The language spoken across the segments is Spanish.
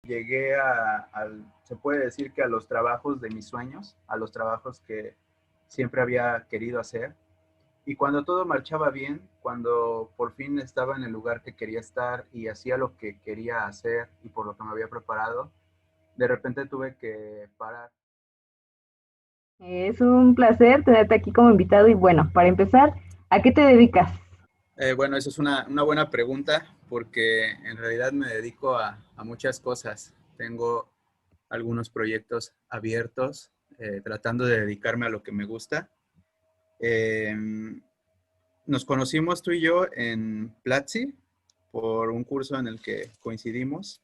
Llegué se puede decir que a los trabajos de mis sueños, a los trabajos que siempre había querido hacer. Y cuando todo marchaba bien, cuando por fin estaba en el lugar que quería estar y hacía lo que quería hacer y por lo que me había preparado, de repente tuve que parar. Es un placer tenerte aquí como invitado y bueno, para empezar, ¿a qué te dedicas? Bueno, eso es una buena pregunta porque en realidad me dedico a muchas cosas. Tengo algunos proyectos abiertos, tratando de dedicarme a lo que me gusta. Eh, Nos conocimos tú y yo en Platzi por un curso en el que coincidimos.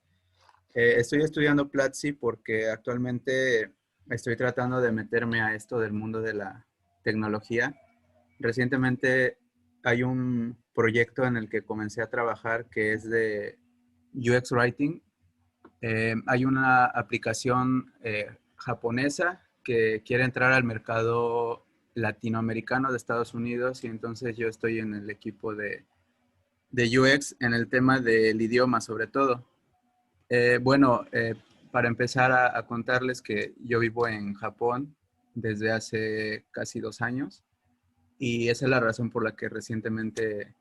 Estoy estudiando Platzi porque actualmente estoy tratando de meterme a esto del mundo de la tecnología. Recientemente hay un proyecto en el que comencé a trabajar que es de UX Writing. Hay una aplicación japonesa que quiere entrar al mercado latinoamericano de Estados Unidos y entonces yo estoy en el equipo de UX en el tema del idioma sobre todo. Bueno, para empezar a contarles que yo vivo en Japón desde hace casi 2 años y esa es la razón por la que recientemente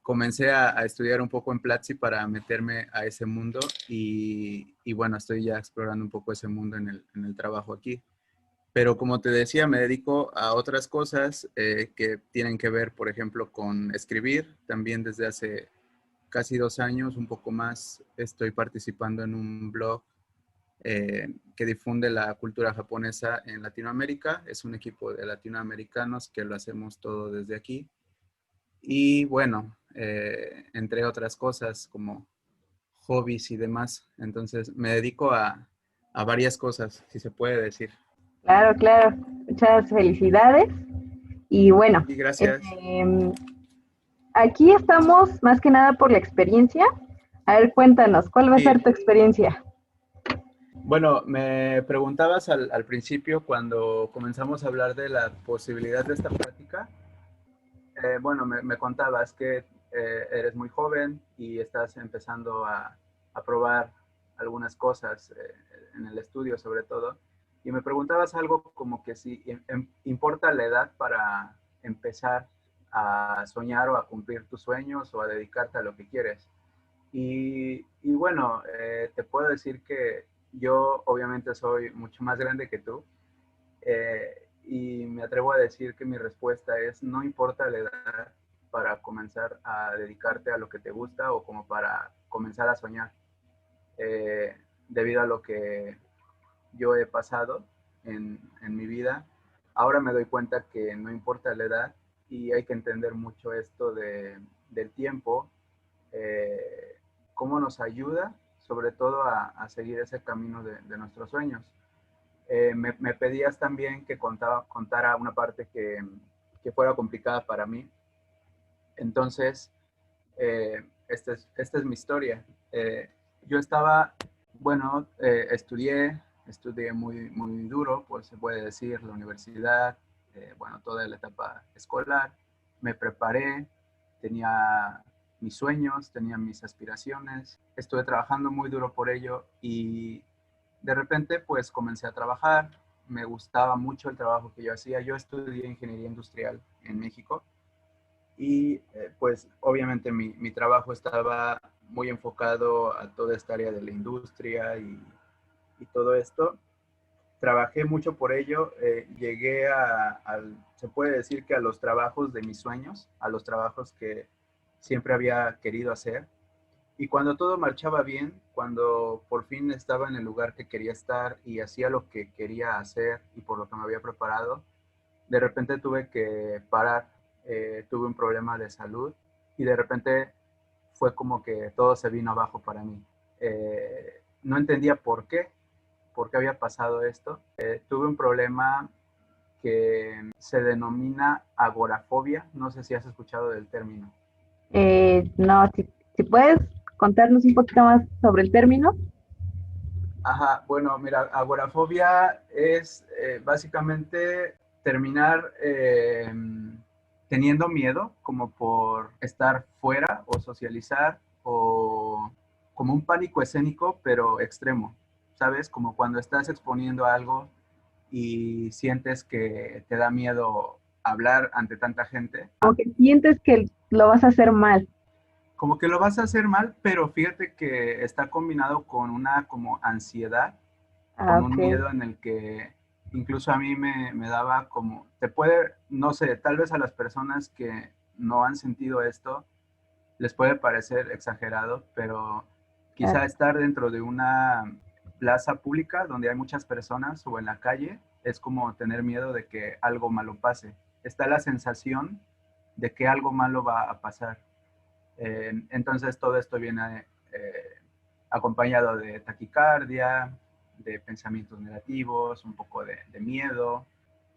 comencé a estudiar un poco en Platzi para meterme a ese mundo y bueno, estoy ya explorando un poco ese mundo en el trabajo aquí. Pero como te decía, me dedico a otras cosas que tienen que ver, por ejemplo, con escribir. También desde hace casi 2 años, un poco más, estoy participando en un blog que difunde la cultura japonesa en Latinoamérica. Es un equipo de latinoamericanos que lo hacemos todo desde aquí. Y bueno, entre otras cosas como hobbies y demás. Entonces me dedico a varias cosas, si se puede decir. Claro, claro, muchas felicidades. Y bueno, Y gracias. aquí estamos más que nada por la experiencia. A ver, cuéntanos, ¿cuál va a Sí, ser tu experiencia? bueno, me preguntabas al principio cuando comenzamos a hablar de la posibilidad de esta práctica. Bueno, me contabas que eres muy joven y estás empezando a probar algunas cosas en el estudio sobre todo. Y me preguntabas algo como que si importa la edad para empezar a soñar o a cumplir tus sueños o a dedicarte a lo que quieres. Y bueno, te puedo decir que yo obviamente soy mucho más grande que tú, y me atrevo a decir que mi respuesta es, no importa la edad para comenzar a dedicarte a lo que te gusta o como para comenzar a soñar. Debido a lo que yo he pasado en mi vida, ahora me doy cuenta que no importa la edad y hay que entender mucho esto del tiempo, eh, cómo nos ayuda sobre todo a seguir ese camino de nuestros sueños. Me pedías también que contara una parte que fuera complicada para mí. Entonces, esta es mi historia. Yo estaba, bueno, estudié muy, muy duro, pues se puede decir, la universidad, bueno, toda la etapa escolar. Me preparé, tenía mis sueños, tenía mis aspiraciones, estuve trabajando muy duro por ello y de repente pues comencé a trabajar, me gustaba mucho el trabajo que yo hacía. Yo estudié ingeniería industrial en México y pues obviamente mi trabajo estaba muy enfocado a toda esta área de la industria y todo esto. Trabajé mucho por ello, llegué se puede decir que a los trabajos de mis sueños, a los trabajos que siempre había querido hacer. Y cuando todo marchaba bien, cuando por fin estaba en el lugar que quería estar y hacía lo que quería hacer y por lo que me había preparado, de repente tuve que parar. Tuve un problema de salud y de repente fue como que todo se vino abajo para mí. No entendía por qué había pasado esto. Tuve un problema que se denomina agorafobia. No sé si has escuchado del término. No, si puedes contarnos un poquito más sobre el término. Ajá, bueno, mira, agorafobia es básicamente terminar teniendo miedo como por estar fuera o socializar o como un pánico escénico, pero extremo, ¿sabes? Como cuando estás exponiendo algo y sientes que te da miedo hablar ante tanta gente, Como que sientes que lo vas a hacer mal. como que lo vas a hacer mal, pero fíjate que está combinado con una como ansiedad, Ah, con un ok. miedo en el que incluso a mí me daba como, te puede, no sé, tal vez a las personas que no han sentido esto les puede parecer exagerado, pero Claro. quizá estar dentro de una plaza pública donde hay muchas personas o en la calle es como tener miedo de que algo malo pase. Está la sensación de que algo malo va a pasar. Entonces todo esto viene acompañado de taquicardia, de pensamientos negativos, un poco de miedo.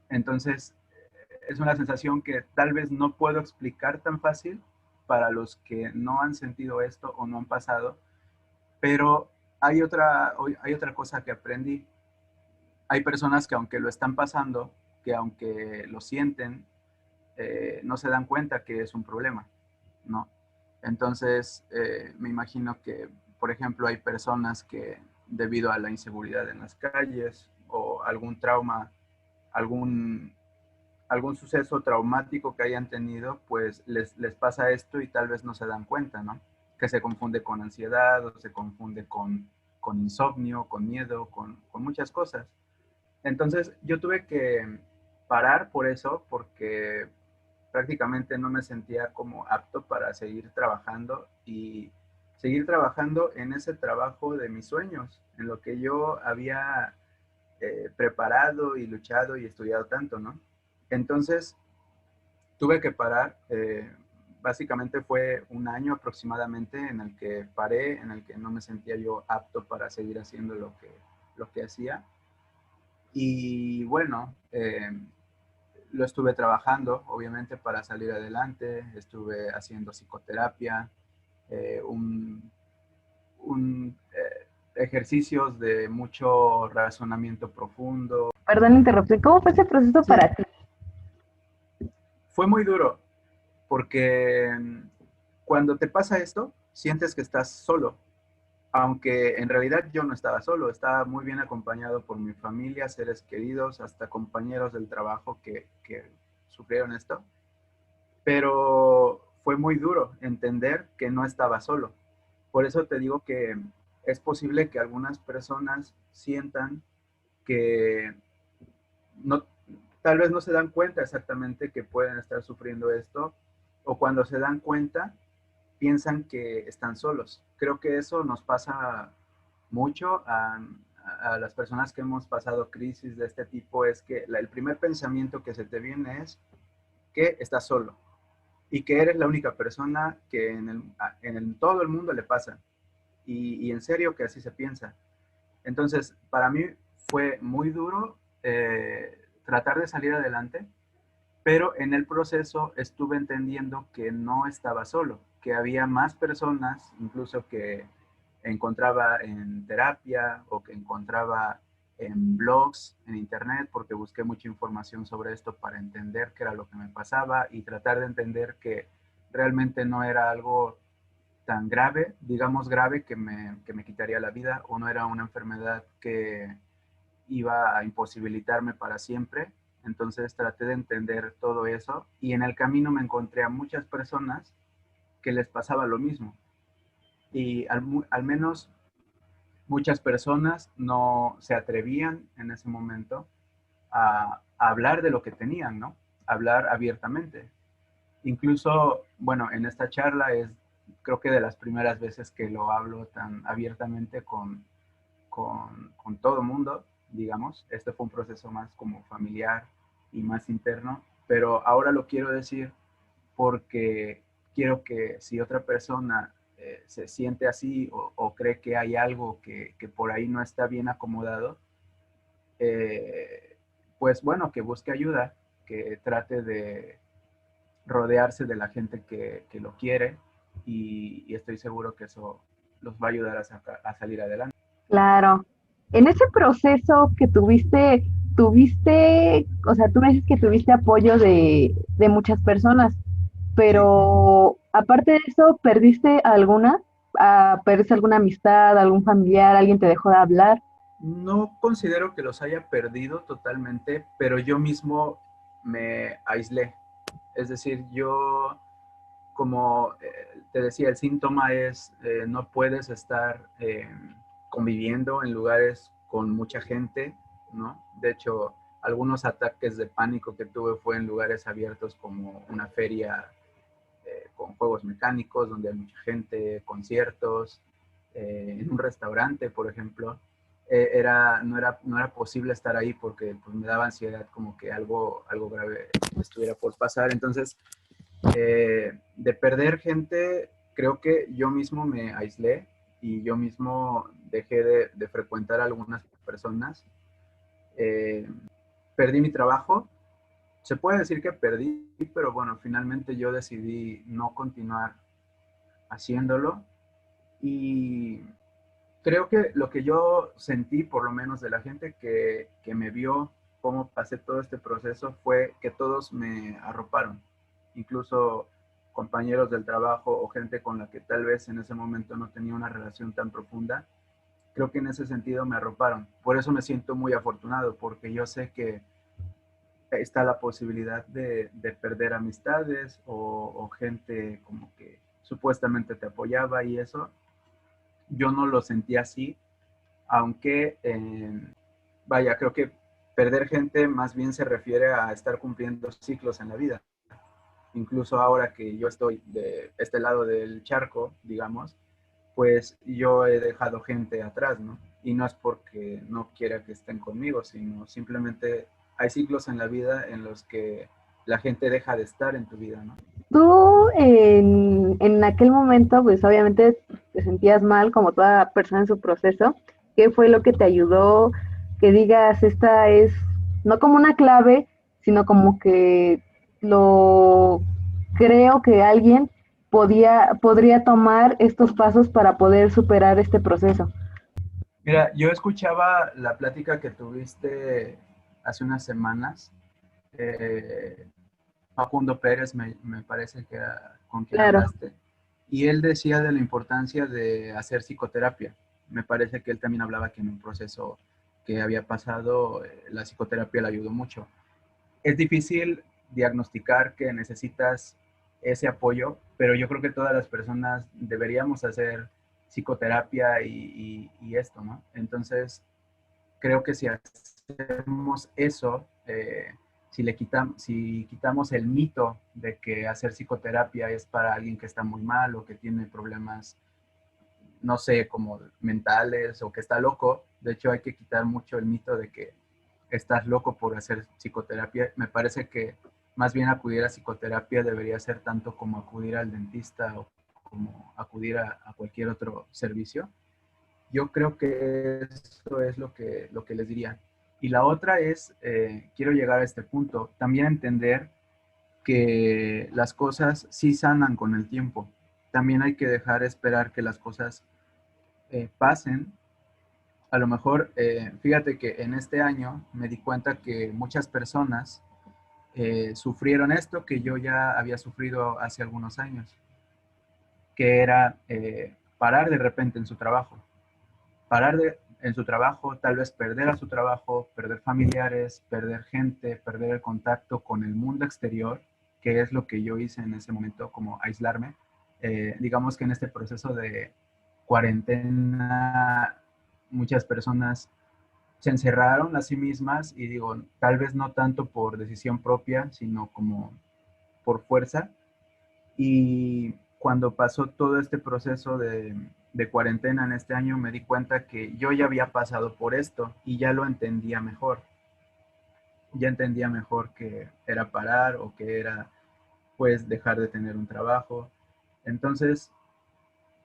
Entonces es una sensación que tal vez no puedo explicar tan fácil para los que no han sentido esto o no han pasado, pero hay otra cosa que aprendí. Hay personas que aunque lo están pasando, que aunque lo sienten, no se dan cuenta que es un problema, ¿no? Entonces, me imagino que, por ejemplo, hay personas que debido a la inseguridad en las calles o algún trauma, algún, algún suceso traumático que hayan tenido, pues les pasa esto y tal vez no se dan cuenta, ¿no? Que se confunde con ansiedad o se confunde con insomnio, con miedo, con muchas cosas. Entonces, yo tuve que parar por eso, porque prácticamente no me sentía como apto para seguir trabajando y seguir trabajando en ese trabajo de mis sueños, en lo que yo había preparado y luchado y estudiado tanto, ¿no? Entonces, tuve que parar. Básicamente fue un año aproximadamente en el que paré, en el que no me sentía yo apto para seguir haciendo lo que hacía. Y bueno, lo estuve trabajando, obviamente, para salir adelante. Estuve haciendo psicoterapia, eh, un, ejercicios de mucho razonamiento profundo. Perdón la interrupción. ¿Cómo fue ese proceso Sí, para ti? fue muy duro porque cuando te pasa esto, sientes que estás solo, aunque en realidad yo no estaba solo, estaba muy bien acompañado por mi familia, seres queridos, hasta compañeros del trabajo que sufrieron esto, pero fue muy duro entender que no estaba solo. Por eso te digo que es posible que algunas personas sientan que no, tal vez no se dan cuenta exactamente que pueden estar sufriendo esto, o cuando se dan cuenta, piensan que están solos. Creo que eso nos pasa mucho a las personas que hemos pasado crisis de este tipo, es que el primer pensamiento que se te viene es que estás solo y que eres la única persona que todo el mundo le pasa. Y en serio que así se piensa. Entonces, para mí fue muy duro tratar de salir adelante, pero en el proceso estuve entendiendo que no estaba solo, que había más personas, incluso que encontraba en terapia o que encontraba en blogs, en internet, porque busqué mucha información sobre esto para entender qué era lo que me pasaba y tratar de entender que realmente no era algo tan grave, digamos grave, que me quitaría la vida, o no era una enfermedad que iba a imposibilitarme para siempre. Entonces traté de entender todo eso y en el camino me encontré a muchas personas que les pasaba lo mismo. Y al menos muchas personas no se atrevían en ese momento a hablar de lo que tenían, ¿no? Hablar abiertamente. Incluso, bueno, en esta charla es creo que de las primeras veces que lo hablo tan abiertamente con todo mundo, digamos. Este fue un proceso más como familiar y más interno, pero ahora lo quiero decir porque quiero que si otra persona se siente así o cree que hay algo que por ahí no está bien acomodado, eh, pues bueno, que busque ayuda, que trate de rodearse de la gente que lo quiere y estoy seguro que eso los va a ayudar a salir adelante. Claro. En ese proceso que tuviste, o sea, tú me dices que tuviste apoyo de muchas personas, Sí, pero aparte de eso, ¿perdiste a alguna? ¿Perdiste alguna amistad, algún familiar, alguien te dejó de hablar? No considero que los haya perdido totalmente, pero yo mismo me aislé. Es decir, yo, como te decía, el síntoma es no puedes estar conviviendo en lugares con mucha gente, ¿no? De hecho, algunos ataques de pánico que tuve fue en lugares abiertos como una feria con juegos mecánicos, donde hay mucha gente, conciertos, en un restaurante, por ejemplo. No era posible estar ahí porque pues, me daba ansiedad como que algo grave estuviera por pasar. Entonces, de perder gente, creo que yo mismo me aislé y yo mismo dejé de frecuentar a algunas personas. Eh, Perdí mi trabajo. Se puede decir que perdí, pero bueno, finalmente yo decidí no continuar haciéndolo y creo que lo que yo sentí, por lo menos de la gente que me vio cómo pasé todo este proceso, fue que todos me arroparon, incluso compañeros del trabajo o gente con la que tal vez en ese momento no tenía una relación tan profunda, creo que en ese sentido me arroparon. Por eso me siento muy afortunado, porque yo sé que está la posibilidad de perder amistades o gente como que supuestamente te apoyaba y eso. Yo no lo sentí así, aunque, vaya, creo que perder gente más bien se refiere a estar cumpliendo ciclos en la vida. Incluso ahora que yo estoy de este lado del charco, digamos, pues yo he dejado gente atrás, ¿no? Y no es porque no quiera que estén conmigo, sino simplemente hay ciclos en la vida en los que la gente deja de estar en tu vida, ¿no? Tú en aquel momento, pues obviamente te sentías mal como toda persona en su proceso. ¿Qué fue lo que te ayudó que digas, esta es no como una clave, sino como que lo creo que alguien podría tomar estos pasos para poder superar este proceso? Mira, yo escuchaba la plática que tuviste hace unas semanas. Facundo Pérez me parece que era con quien Claro. hablaste, y él decía de la importancia de hacer psicoterapia. Me parece que él también hablaba que en un proceso que había pasado, la psicoterapia le ayudó mucho. Es difícil diagnosticar que necesitas ese apoyo, pero yo creo que todas las personas deberíamos hacer psicoterapia y esto, ¿no? Entonces, creo que si hacemos eso, si quitamos el mito de que hacer psicoterapia es para alguien que está muy mal o que tiene problemas, no sé, como mentales o que está loco, de hecho hay que quitar mucho el mito de que estás loco por hacer psicoterapia. Me parece que más bien acudir a psicoterapia debería ser tanto como acudir al dentista o como acudir a cualquier otro servicio. Yo creo que eso es lo que les diría. Y la otra es, quiero llegar a este punto, también entender que las cosas sí sanan con el tiempo. También hay que dejar esperar que las cosas pasen. A lo mejor, fíjate que en este año me di cuenta que muchas personas sufrieron esto que yo ya había sufrido hace algunos años, que era parar de repente en su trabajo. En su trabajo, tal vez perder a su trabajo, perder familiares, perder gente, perder el contacto con el mundo exterior, que es lo que yo hice en ese momento, como aislarme. Digamos que en este proceso de cuarentena, muchas personas se encerraron a sí mismas y digo, tal vez no tanto por decisión propia, sino como por fuerza. Y cuando pasó todo este proceso de cuarentena en este año, me di cuenta que yo ya había pasado por esto y ya lo entendía mejor. Ya entendía mejor que era parar o que era pues dejar de tener un trabajo. Entonces,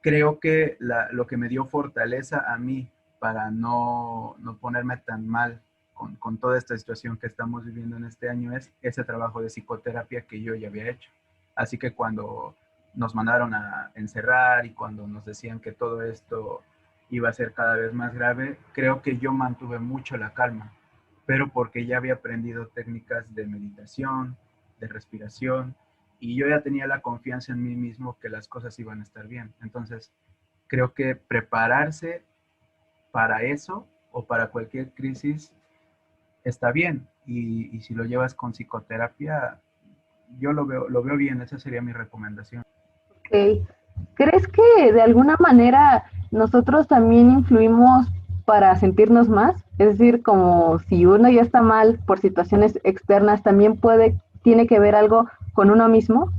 creo que lo que me dio fortaleza a mí para no ponerme tan mal con toda esta situación que estamos viviendo en este año es ese trabajo de psicoterapia que yo ya había hecho. Así que cuando nos mandaron a encerrar y cuando nos decían que todo esto iba a ser cada vez más grave, creo que yo mantuve mucho la calma, pero porque ya había aprendido técnicas de meditación, de respiración, y yo ya tenía la confianza en mí mismo que las cosas iban a estar bien. Entonces, creo que prepararse para eso o para cualquier crisis está bien. Y si lo llevas con psicoterapia, yo lo veo bien, esa sería mi recomendación. Ok. ¿Crees que de alguna manera nosotros también influimos para sentirnos más? Es decir, como si uno ya está mal por situaciones externas, también tiene que ver algo con uno mismo.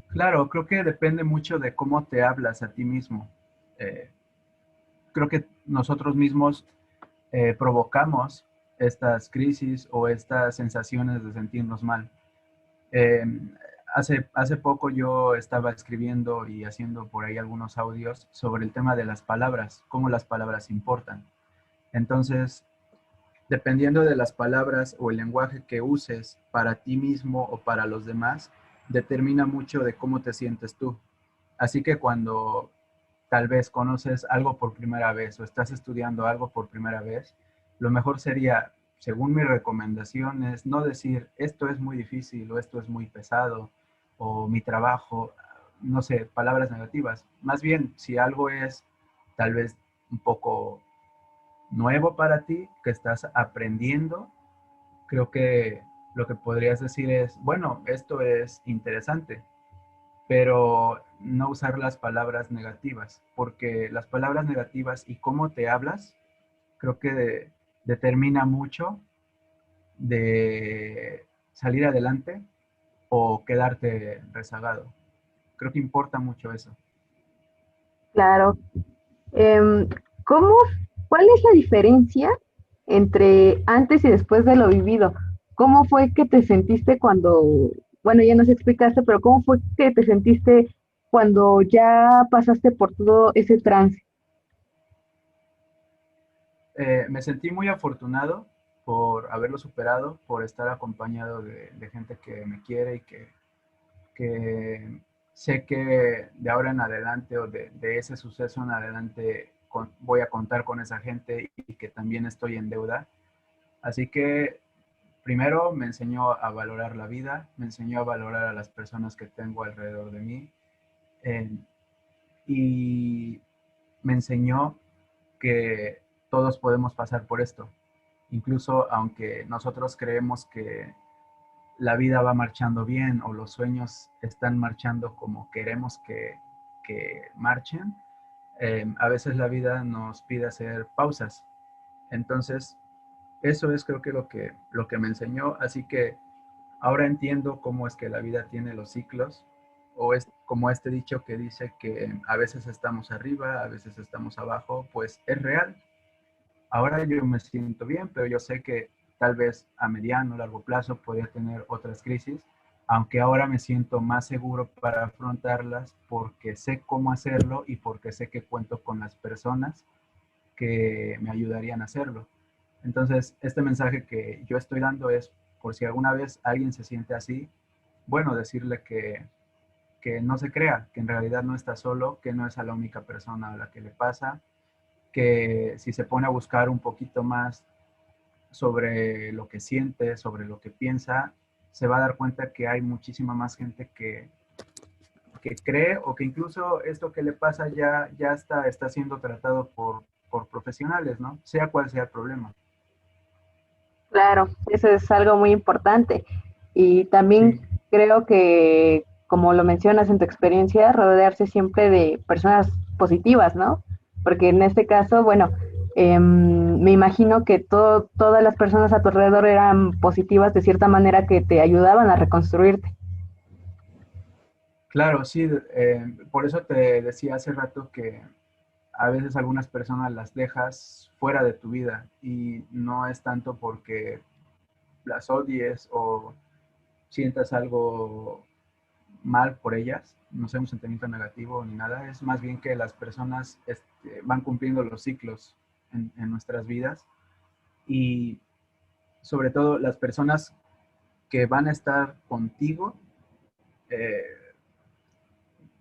Claro, creo que depende mucho de cómo te hablas a ti mismo. Eh, Creo que nosotros mismos provocamos estas crisis o estas sensaciones de sentirnos mal. Eh, hace poco yo estaba escribiendo y haciendo por ahí algunos audios sobre el tema de las palabras, cómo las palabras importan. Entonces, dependiendo de las palabras o el lenguaje que uses para ti mismo o para los demás, determina mucho de cómo te sientes tú. Así que cuando tal vez conoces algo por primera vez o estás estudiando algo por primera vez, lo mejor sería, según mi recomendación, es no decir esto es muy difícil o esto es muy pesado o mi trabajo, no sé, palabras negativas. Más bien, si algo es tal vez un poco nuevo para ti, que estás aprendiendo, creo que lo que podrías decir es, bueno, esto es interesante, pero no usar las palabras negativas, porque las palabras negativas y cómo te hablas, creo que determina mucho de salir adelante o quedarte rezagado. Creo que importa mucho eso. Claro. Em, ¿Cómo, cuál es la diferencia entre antes y después de lo vivido? ¿Cómo fue que te sentiste cuando, bueno, ya nos explicaste, pero cómo fue que te sentiste cuando ya pasaste por todo ese trance? Me sentí muy afortunado por haberlo superado, por estar acompañado de gente que me quiere y que sé que de ahora en adelante o de ese suceso en adelante voy a contar con esa gente y que también estoy en deuda. Así que primero me enseñó a valorar la vida, me enseñó a valorar a las personas que tengo alrededor de mí eh, y me enseñó que todos podemos pasar por esto. Incluso aunque nosotros creemos que la vida va marchando bien o los sueños están marchando como queremos que marchen, a veces la vida nos pide hacer pausas. Entonces, eso es creo que lo que me enseñó. Así que ahora entiendo cómo es que la vida tiene los ciclos, o es como este dicho que dice que a veces estamos arriba, a veces estamos abajo, pues es real. Ahora yo me siento bien, pero yo sé que tal vez a mediano o largo plazo podría tener otras crisis, aunque ahora me siento más seguro para afrontarlas porque sé cómo hacerlo y porque sé que cuento con las personas que me ayudarían a hacerlo. Entonces, este mensaje que yo estoy dando es, por si alguna vez alguien se siente así, bueno, decirle que no se crea, que en realidad no está solo, que no es a la única persona a la que le pasa, que si se pone a buscar un poquito más sobre lo que siente, sobre lo que piensa, se va a dar cuenta que hay muchísima más gente que cree o que incluso esto que le pasa ya está siendo tratado por profesionales, ¿no? Sea cual sea el problema. Claro, eso es algo muy importante. Y también Sí, creo que, como lo mencionas en tu experiencia, rodearse siempre de personas positivas, ¿no? Porque en este caso, bueno, me imagino que todas las personas a tu alrededor eran positivas de cierta manera que te ayudaban a reconstruirte. claro, sí, por eso te decía hace rato que a veces algunas personas las dejas fuera de tu vida y no es tanto porque las odies o sientas algo mal por ellas, no sé, un sentimiento negativo ni nada, es más bien que las personas van cumpliendo los ciclos en nuestras vidas y sobre todo las personas que van a estar contigo, eh,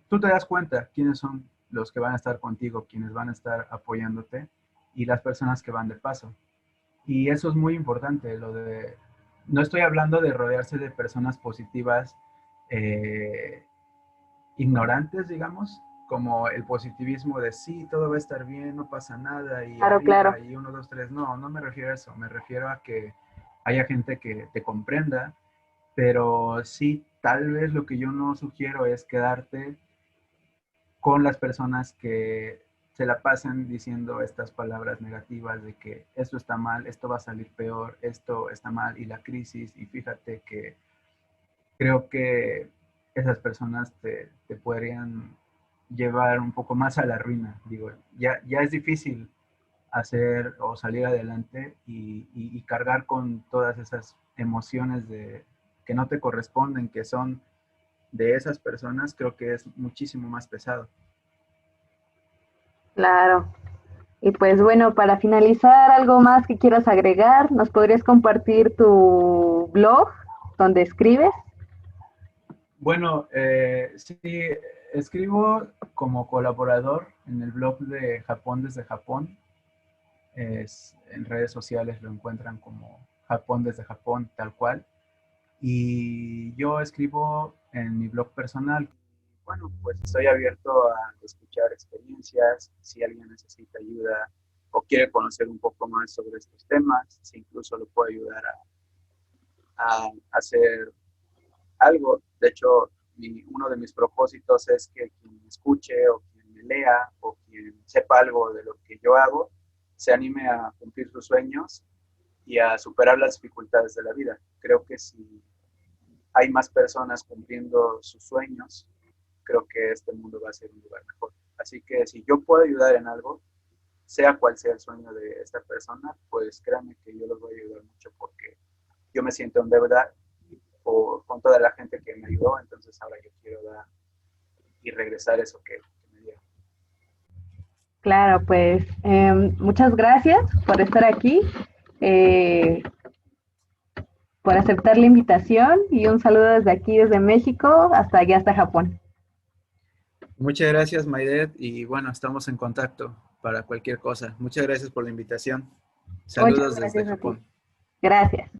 tú te das cuenta quiénes son los que van a estar contigo, quienes van a estar apoyándote y las personas que van de paso. Y eso es muy importante, lo de, no estoy hablando de rodearse de personas positivas, eh, ignorantes, digamos, como el positivismo de sí, todo va a estar bien, no pasa nada, y Claro, claro. arriba, y uno, dos, tres. No, no me refiero a eso. Me refiero a que haya gente que te comprenda, pero sí, tal vez lo que yo no sugiero es quedarte con las personas que se la pasan diciendo estas palabras negativas de que esto está mal, esto va a salir peor, esto está mal, y la crisis, y fíjate que creo que esas personas te podrían llevar un poco más a la ruina. Digo, ya es difícil hacer o salir adelante y cargar con todas esas emociones que no te corresponden, que son de esas personas, creo que es muchísimo más pesado. Claro. Y pues bueno, para finalizar, ¿algo más que quieras agregar? ¿Nos podrías compartir tu blog donde escribes? Bueno, sí, escribo como colaborador en el blog de Japón desde Japón. En redes sociales lo encuentran como Japón desde Japón, tal cual. Y yo escribo en mi blog personal. Bueno, pues estoy abierto a escuchar experiencias, si alguien necesita ayuda o quiere conocer un poco más sobre estos temas, si incluso lo puedo ayudar a hacer algo. De hecho, uno de mis propósitos es que quien me escuche o quien me lea o quien sepa algo de lo que yo hago, se anime a cumplir sus sueños y a superar las dificultades de la vida. Creo que si hay más personas cumpliendo sus sueños, creo que este mundo va a ser un lugar mejor. Así que si yo puedo ayudar en algo, sea cual sea el sueño de esta persona, pues créanme que yo los voy a ayudar mucho porque yo me siento en deuda con toda la gente que me ayudó, entonces ahora yo quiero dar y regresar eso que me dieron. Claro, pues muchas gracias por estar aquí, eh, por aceptar la invitación y un saludo desde aquí, desde México, hasta allá, hasta Japón. Muchas gracias, Maidet, y bueno, estamos en contacto para cualquier cosa. Muchas gracias por la invitación. Muchas Saludos desde gracias a ti. Japón. Gracias.